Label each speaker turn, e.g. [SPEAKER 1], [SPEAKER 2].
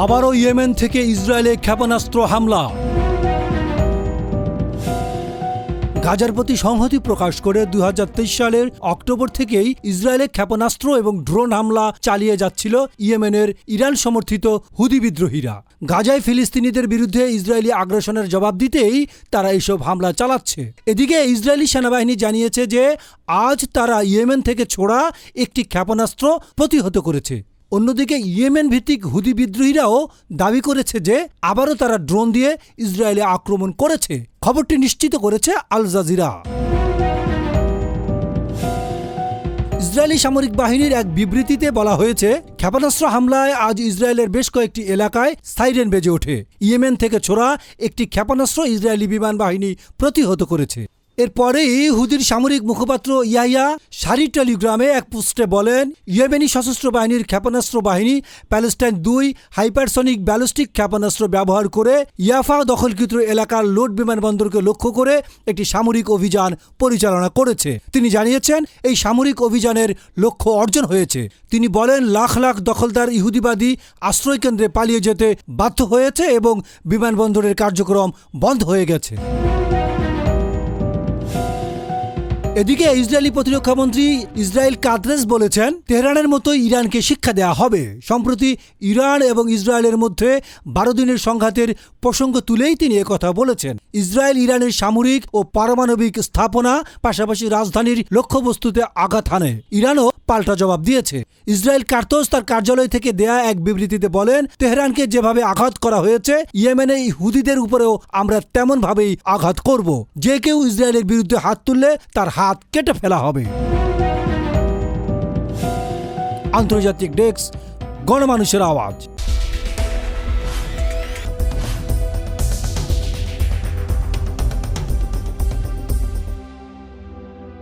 [SPEAKER 1] আবারও ইয়েমেন থেকে ইসরায়েলে ক্ষেপণাস্ত্র হামলা। গাজার প্রতি সংহতি প্রকাশ করে ২০২৩ সালের অক্টোবর থেকেই ইসরায়েলে ক্ষেপণাস্ত্র এবং ড্রোন হামলা চালিয়ে যাচ্ছিল ইয়েমেনের ইরান সমর্থিত হুদি বিদ্রোহীরা। গাজায় ফিলিস্তিনিদের বিরুদ্ধে ইসরায়েলি আগ্রাসনের জবাব দিতেই তারা এইসব হামলা চালাচ্ছে। এদিকে ইসরায়েলি সেনাবাহিনী জানিয়েছে যে আজ তারা ইয়েমেন থেকে ছোড়া একটি ক্ষেপণাস্ত্র প্রতিহত করেছে। অন্যদিকে ইয়েমেন ভিত্তিক হুদি বিদ্রোহীরাও দাবি করেছে যে আবারও তারা ড্রোন দিয়ে ইসরায়েলে আক্রমণ করেছে। খবরটি নিশ্চিত করেছে আল জাজিরা। ইসরায়েলি সামরিক বাহিনীর এক বিবৃতিতে বলা হয়েছে, ক্ষেপণাস্ত্র হামলায় আজ ইসরায়েলের বেশ কয়েকটি এলাকায় সাইরেন বেজে ওঠে। ইয়েমেন থেকে ছোড়া একটি ক্ষেপণাস্ত্র ইসরায়েলি বিমান বাহিনী প্রতিহত করেছে। এরপরেই হুদির সামরিক মুখপাত্র ইয়াহিয়া সারি টেলিগ্রামে এক পোস্টে বলেন, ইয়েমেনি সশস্ত্র বাহিনীর ক্ষেপণাস্ত্র বাহিনী প্যালেস্টাইন ২ হাইপারসনিক ব্যালিস্টিক ক্ষেপণাস্ত্র ব্যবহার করে ইয়াফা দখলকৃত এলাকার লোড বিমানবন্দরকে লক্ষ্য করে একটি সামরিক অভিযান পরিচালনা করেছে। তিনি জানিয়েছেন, এই সামরিক অভিযানের লক্ষ্য অর্জন হয়েছে। তিনি বলেন, লাখ লাখ দখলদার ইহুদিবাদী আশ্রয়কেন্দ্রে পালিয়ে যেতে বাধ্য হয়েছে এবং বিমানবন্দরের কার্যক্রম বন্ধ হয়ে গেছে। এদিকে ইসরায়েলি প্রতিরক্ষামন্ত্রী ইসরায়েল কাদরেস বলেছেন, তেহরানের মতো ইরানকে শিক্ষা দেওয়া হবে। সম্প্রতি ইরান এবং ইসরায়েলের মধ্যে ১২ দিনের সংঘাতের প্রসঙ্গ তুলেই তিনি একথা বলেছেন। ইসরায়েল ইরানের সামরিক ও পারমাণবিক স্থাপনা, পাশাপাশি রাজধানীর লক্ষ্যবস্তুতে আঘাত হানে। ইরানও পাল্টা জবাব দিয়েছে। ইসরায়েল কার্তোস তার কার্যালয় থেকে দেয়া এক বিবৃতিতে বলেন, তেহরানকে যেভাবে আঘাত করা হয়েছে, ইয়েমেনে হুদিদের উপরেও আমরা তেমনভাবেই আঘাত করব। যে কেউ ইসরায়েলের বিরুদ্ধে হাত তুললে তার হাত কেটে ফেলা হবে। আন্তর্জাতিক ডেস্ক, গণমানুষের আওয়াজ।